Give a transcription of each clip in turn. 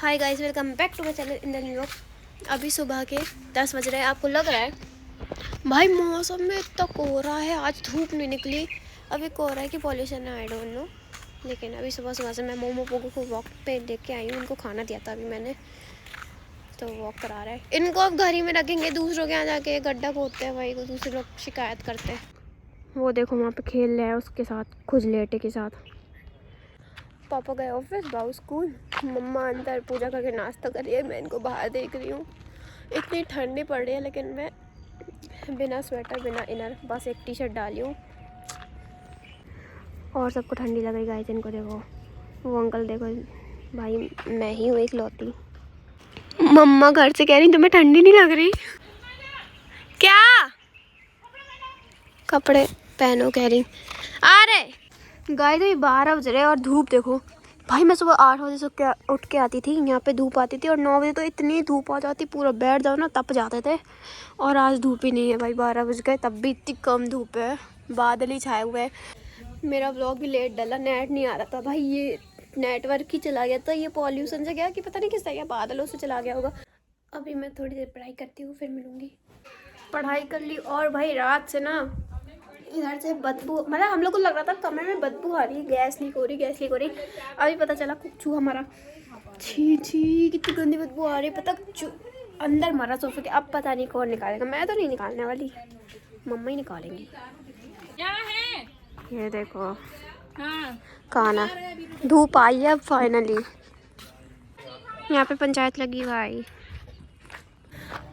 Hi guys, welcome back to my channel in the new vlog. अभी सुबह के 10 बज रहे हैं। आपको लग रहा है भाई मौसम में इतना कोहरा है, आज धूप नहीं निकली। अभी कोहरा है कि पॉल्यूशन है, आई डोंट नो। लेकिन अभी सुबह सुबह से मैं मोमो पोगो को वॉक पे लेके आई हूँ। इनको खाना दिया था अभी मैंने, तो वॉक करा रहा है। इनको अब घर ही में रखेंगे, दूसरों के यहाँ जाके गड्ढा खोदते हैं भाई, को दूसरे लोग शिकायत करते हैं। वो देखो वहाँ पे खेल रहे हैं उसके साथ, खुजलेटे के साथ। पापा गए ऑफिस, बाबू स्कूल, मम्मा अंदर पूजा करके नाश्ता कर रही है। मैं इनको बाहर देख रही हूँ। इतनी ठंडी पड़ रही है, लेकिन मैं बिना स्वेटर बिना इनर बस एक टी शर्ट डाली हूँ। और सबको ठंडी लग रही गाइस। इनको देखो, वो अंकल देखो भाई, मैं ही हूँ इकलौती। मम्मा घर से कह रही तुम्हें ठंडी नहीं लग रही क्या? कपड़े पहनो कह रही। आ रहे गाइस, तो ये 12 बज रहे और धूप देखो भाई। मैं सुबह 8 बजे से उठ के आती थी, यहाँ पे धूप आती थी, और 9 बजे तो इतनी धूप आ जाती, पूरा बैठ जाओ ना तप जाते थे। और आज धूप ही नहीं है भाई, 12 बज गए तब भी इतनी कम धूप है, बादल ही छाए हुए हैं। मेरा व्लॉग भी लेट डला, नेट नहीं आ रहा था भाई, ये नेटवर्क ही चला गया था। ये पॉल्यूशन से गया कि पता नहीं किस तरह बादलों से चला गया होगा। अभी मैं थोड़ी देर पढ़ाई करती हूँ, फिर मिलूँगी। पढ़ाई कर ली और भाई रात से ना इधर से बदबू, मतलब हम लोग को लग रहा था कमरे में बदबू आ रही है, गैस लीक हो रही, गैस लीक हो रही। अभी पता चला चूहा हमारा, छी छी कितनी गंदी बदबू आ रही है। पता अंदर मरा सोफे के। अब पता नहीं कौन निकालेगा, मैं तो नहीं निकालने वाली, मम्मा ही निकालेंगी। क्या है? ये देखो हाँ। खाना, धूप आई है अब फाइनली। यहाँ पे पंचायत लगी भाई।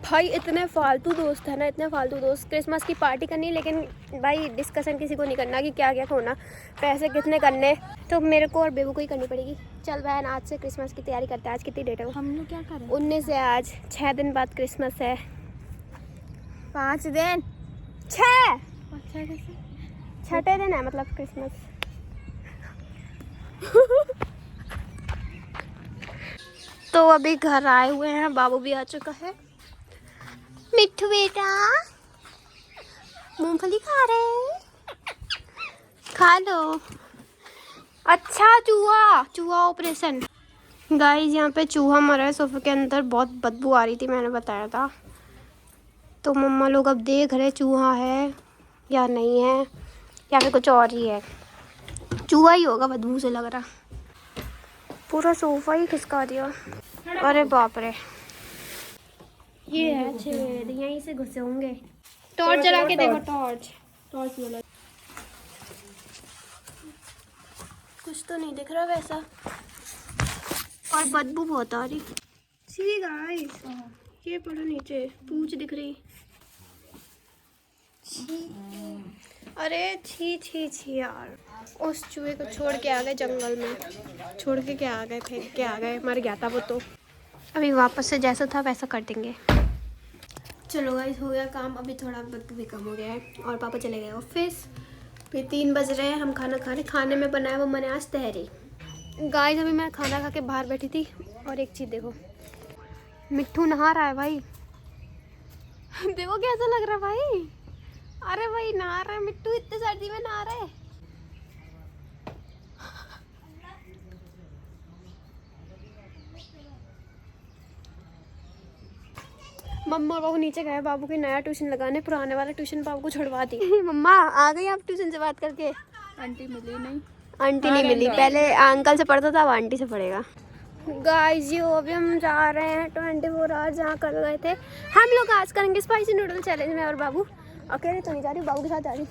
भाई इतने फालतू दोस्त है ना, इतने फालतू दोस्त। क्रिसमस की पार्टी करनी, लेकिन भाई डिस्कशन किसी को नहीं करना कि क्या क्या खोना, पैसे कितने करने, तो मेरे को और बेबू को ही करनी पड़ेगी। चल बहन, आज से क्रिसमस की तैयारी करते हैं। आज कितनी डेट है? हम लोग क्या करें? 19 है आज, 6 दिन बाद क्रिसमस है। 5 दिन 6 छठे दिन है मतलब क्रिसमस। तो अभी घर आए हुए हैं, बाबू भी आ चुका है। मिट्ठू बेटा मूंगफली खा रहे, खा लो। अच्छा चूहा ऑपरेशन। गाइस यहाँ पे चूहा मरा है सोफे के अंदर, बहुत बदबू आ रही थी, मैंने बताया था। तो मम्मा लोग अब देख रहे चूहा है या नहीं है, या फिर कुछ और ही है। चूहा ही होगा, बदबू से लग रहा। पूरा सोफा ही खिसका दिया। अरे बाप रे, ये है छेद, यहीं से घुसे होंगे। टॉर्च जला के देखो, टॉर्च वाला कुछ तो नहीं दिख रहा वैसा, और बदबू बहुत आ रही। सी गाइस, ये पड़ा नीचे, पूंछ दिख रही। अरे छी छी छी यार, उस चूहे को छोड़ के आ गए जंगल में, छोड़ के क्या आ गए, फेंक के आ गए, मर गया था वो तो। अभी वापस से जैसा था वैसा कर देंगे। चलो गाइस, हो गया काम। अभी थोड़ा बदबू भी कम हो गया है, और पापा चले गए ऑफिस। फिर 3 बज रहे हैं, हम खाना खा रहे। खाने में बनाया वो मैंने आज तहरी। गाइस अभी मैं खाना खा के बाहर बैठी थी, और एक चीज़ देखो, मिट्ठू नहा रहा है भाई। देखो कैसा लग रहा है भाई। अरे भाई नहा रहा है मिट्टू, इतने सर्दी में नहा रहा है। मम्मा और बाबू नीचे गए, बाबू की नया ट्यूशन लगाने, पुराने वाला ट्यूशन बाबू को छुड़वा दी। मम्मा आ गई आप ट्यूशन से बात करके? आंटी मिली नहीं। आंटी नहीं मिली, पहले अंकल से पढ़ता था, अब आंटी से पढ़ेगा। गाइस यो अभी हम जा रहे हैं 24 आवर्स जहाँ कर गए थे। हम लोग आज करेंगे स्पाइसी नूडल चैलेंज में, और बाबू अकेले तो नहीं जा रही, बाबू के साथ जा रही।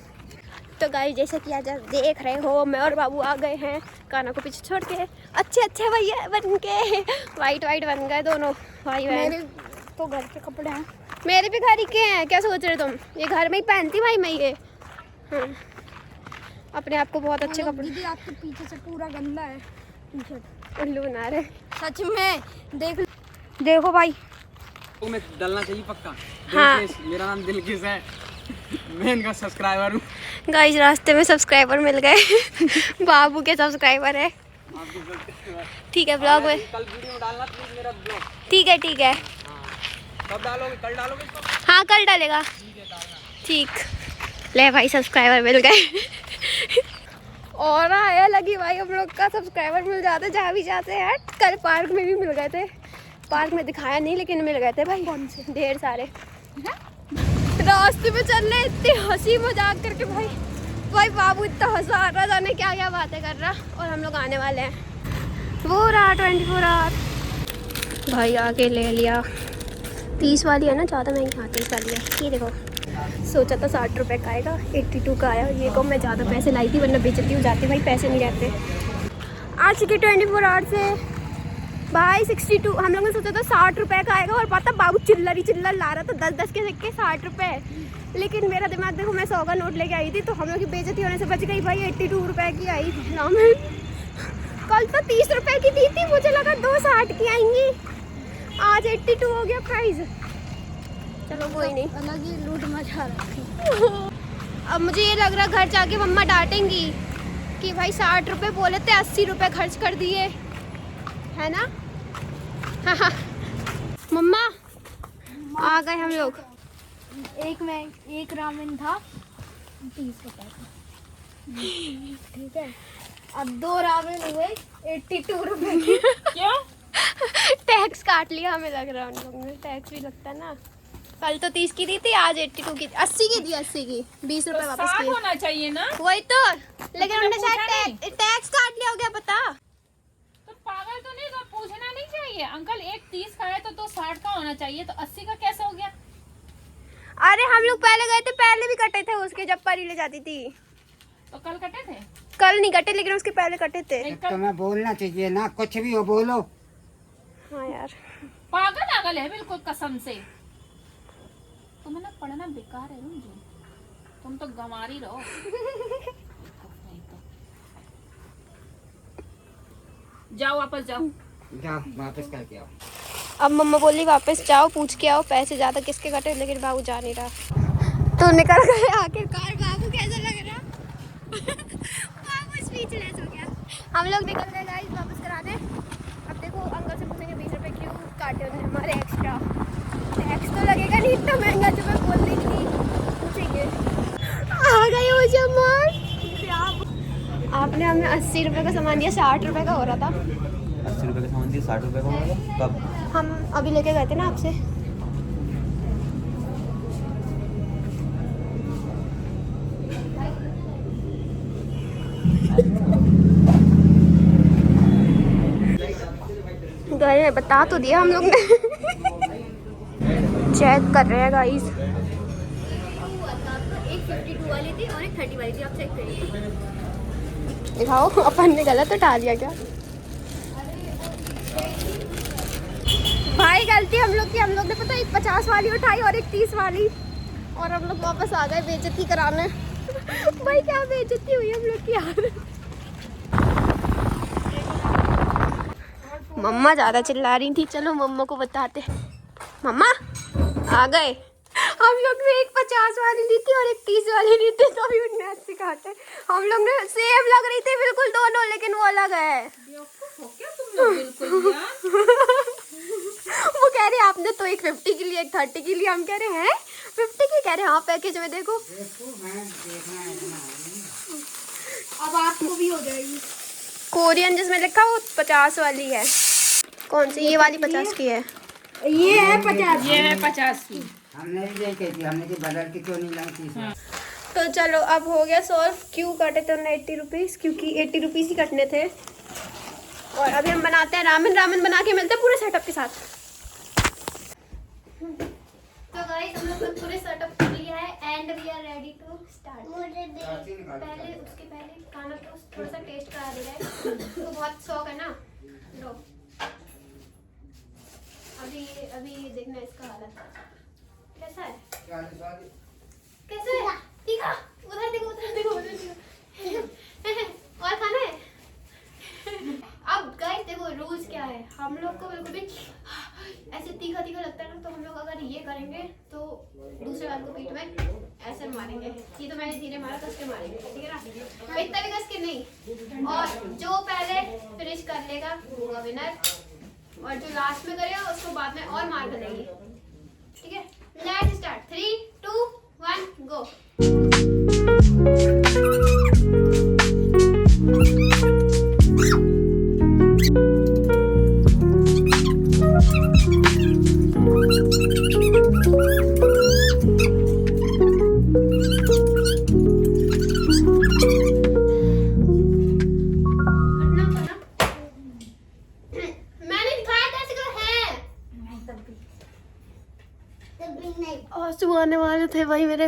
तो गाइस जैसे कि आज देख रहे हो, मैं और बाबू आ गए हैं काना को पीछे छोड़ के। अच्छे भैया बन के, वाइट बन गए दोनों भाई बहन। मेरे तो घर के कपड़े हैं। मेरे भी घर के हैं, क्या सोच रहे तुम? ये घर में ही पहनती भाई मैं ये। हाँ, अपने आप को बहुत अच्छे कपड़े। दीदी आपके पीछे से पूरा गंदा है टी-शर्ट। उल्लू बना रहे सच में, देखो भाई। में डलना चाहिए पक्का। हाँ। मेरा नाम दिलकिश है, मैं इनका सब्सक्राइबर हूँ। गाइस रास्ते में सब्सक्राइबर मिल गए। बाबू के सब्सक्राइबर है। ठीक है ब्लॉग में कल वीडियो डालना प्लीज, मेरा ब्लॉग। ठीक है। कब डालोगे? कल डालोगे इसको? हाँ कल डालेगा। ठीक, ले भाई सब्सक्राइबर मिल गए। और आया लगी भाई, हम लोग का सब्सक्राइबर मिल जाते जहाँ भी जाते हैं। कल पार्क में भी मिल गए थे, पार्क में दिखाया नहीं लेकिन मिल गए थे भाई, कौन से ढेर सारे। रास्ते में चल रहे इतनी हंसी मजाक करके भाई बाबू इतना हंसा आ रहा, जाने क्या क्या बातें कर रहा। और हम लोग आने वाले हैं, वो रहा 24 आवर भाई, आके ले लिया। 30 वाली है ना, ज़्यादा महंगी। हाँ 30 वाली है। ये देखो, सोचा था 60 रुपये का आएगा, 82 का आया। ये को मैं ज़्यादा पैसे लाई थी वरना बेचती हो जाती भाई, पैसे नहीं रहते। आज के 24 आवर से भाई 62, हम लोगों ने सोचा था 60 रुपये का आएगा। और पता बाबू चिल्लर ही चिल्लर ला रहा था, 10-10 के सिक्के 60 रुपये। लेकिन मेरा दिमाग देखो, मैं 100 का नोट लेके आई थी तो हम लोग की बेइज्जती होने से बच गई भाई। 82 रुपये की आई रामेन, कल तो 30 रुपये की दी थी, मुझे लगा 2 60 की आएंगी। आज 82 हो गया प्राइस। चलो कोई नहीं, अलग ही लूट मचा रखी। अब मुझे ये लग रहा घर जाके मम्मा डांटेंगी कि भाई 60 रुपये बोले थे, 80 रुपये खर्च कर दिए, है ना। मम्मा आ गए हम लोग। एक रामेन था 30 रुपए का, ठीक है। अब 2 रामेन हुए 82 रुपए की। क्यों? टैक्स काट लिया हमें लग रहा है, उन लोगों ने टैक्स भी लगता है ना। कल तो 30 की दी थी, आज 82 की, 80 की दी, 80 की 20 रुपए वापस किए। होना चाहिए ना, वही तो, लेकिन उन्होंने शायद टैक्स काट लिया, हो गया पता। तो पागल तो नहीं, तो पूछना नहीं चाहिए। अंकल एक 30 का है तो 60 का होना चाहिए, तो 80 का कैसे हो गया? अरे हम लोग पहले गए थे, पहले भी कटे थे उसके, जब परी ले जाती थी। तो कल कटे थे? कल नहीं कटे, लेकिन उसके पहले कटे थे। तुम्हें बोलना चाहिए ना, कुछ भी हो बोलो। हाँ यार, पागल है बिल्कुल, कसम से। तुम्हें ना पढ़ना बेकार है रुंजू, तुम तो गंवारी रहो। जाओ वापस जाओ। जाओ वापस करके आओ। अब मम्मा बोली वापस जाओ, पूछ के आओ पैसे ज़्यादा किसके कटे, लेकिन बाबू जा नहीं रहा। तो निकल गए आखिरकार। बाबू कैसा लग रहा? बाबू स्पीचलेस हो गया। हम लोग निकल गए गाइस वापस कराने। अब देखो अंकल से पूछेंगे 20 रुपये क्यों काटे उन्होंने हमारे एक्स्ट्रा। टैक्स तो लगेगा नहीं, इतना महंगा जो मैं बोल रही थी, पूछेंगे। आ गई हो जमान। आपने हमें 80 रुपये का सामान दिया, 60 रुपये का हो रहा था। 80 रुपये का सामान दिया, 60 रुपये का होगा। कब? हम अभी लेके गए थे ना आपसे। गए बता तो दिया हम लोग ने। चेक कर रहे हैं गाइस। एक 52 वाली थी और एक 30 वाली थी, आप चेक करिए। दिखाओ, अपन ने गलत उठा लिया क्या? भाई गलती हम लोग की, हम लोग ने पता एक 50 वाली उठाई और एक 30 वाली, और हम लोग वापस आ गए बेइज्जती कराने। भाई क्या बेइज्जती हुई हम लोग की यार। मम्मा ज़्यादा चिल्ला रही थी, चलो मम्मा को बताते। मम्मा आ गए। हम लोग ने एक 50 वाली ली थी और एक 30 वाली ली थी, तो अभी उन्हें 80 काटे। हम लोग ने सेम लग रही थी बिल्कुल दोनों, लेकिन वो अलग है। वो कह रहे आपने तो एक 50 की ली, एक 30 की ली। हम कह रहे हैं 50 की, कह रहे हाँ पैकेज में देखो। अब आपको भी हो जाएगी। कोरियन जिसमें लिखा वो 50 वाली है। कौन सी? ये वाली 50 की है। ये है 50। ये है 50 की। हमने भी यही कही थी, हमने की बदल के क्यों नहीं लाई थी। तो चलो अब हो गया सॉल्व। क्यों काटे थे उन्होंने 80 रुपीज़? क्योंकि 80 रुपीज़ ही कटने थे। और अभी हम बनाते हैं रामेन। रामेन बना के मिलते हैं पूरे सेटअप के साथ। तो गाइस हम लोग पूरे सेटअप कर लिया है and we are ready to start. पहले उसके पहले खाना तो थोड़ा सा टेस्ट करा दे रहा है, तो बहुत शौक है ना। लो अभी देखना इसका हालत कैसा है। कैसे है? तीखा? उधर देखो, उधर देखो, उधर देखो। और खाना है। अब गाइस देखो रूल्स क्या है। हम लोग को बिल्कुल भी ऐसे तीखा तीखा लगता है ना, तो हम लोग अगर ये करेंगे तो दूसरे वाले को पीठ में ऐसे मारेंगे। ये तो मैंने धीरे मारा, कस के मारेंगे, ठीक है ना? इतना भी कस के नहीं। और जो पहले फिनिश कर लेगा वो होगा विनर, और जो लास्ट में करेगा उसको बाद में और मार देंगे, ठीक है? Let's start. 3 2 1 गो। मैंने दिखाया था ऐसे क्यों है। नहीं तब भी और सुबह आने वाले थे वही मेरे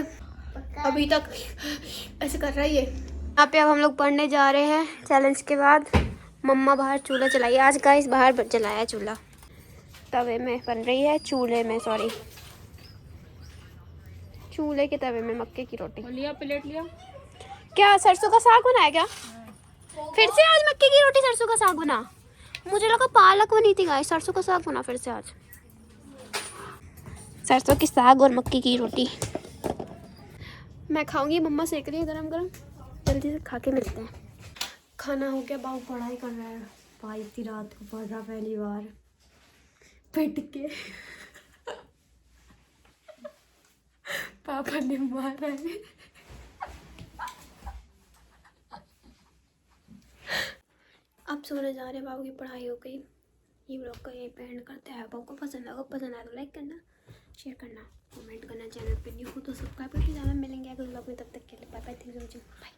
अभी तक ऐसे कर रहा है ये। यहाँ पे अब हम लोग पढ़ने जा रहे हैं चैलेंज के बाद। मम्मा बाहर चूल्हा चलाई आज गाइस, बाहर जलाया है चूल्हा। तवे में बन रही है, चूल्हे में सॉरी, चूल्हे के तवे में मक्के की रोटी। लिया प्लेट लिया। क्या सरसों का साग बनाया क्या? फिर से आज मक्के की रोटी सरसों का साग बना? मुझे लगा पालक बनी थी गाइस, सरसों का साग बना फिर से आज। सरसों की साग और मक्की की रोटी मैं खाऊंगी, मम्मा सेक रही है गरम गरम। जल्दी से खा के मिलते हैं। खाना हो गया, बाबू पढ़ाई कर रहा है। भाई इतनी रात को पढ़ रहा पहली बार पिट के। पापा ने मारा है। अब सोने जा रहे हैं, बाबू की पढ़ाई हो गई। ये ब्लॉग को यहीं पे एंड करते हैं। आपको पसंद आया तो लाइक करना, शेयर करना, कमेंट करना। चैनल पे न्यू हो तो सब्सक्राइब करके जाना। मिलेंगे अगले ब्लॉग में, तब तक के लिए bye bye, thank you, bye.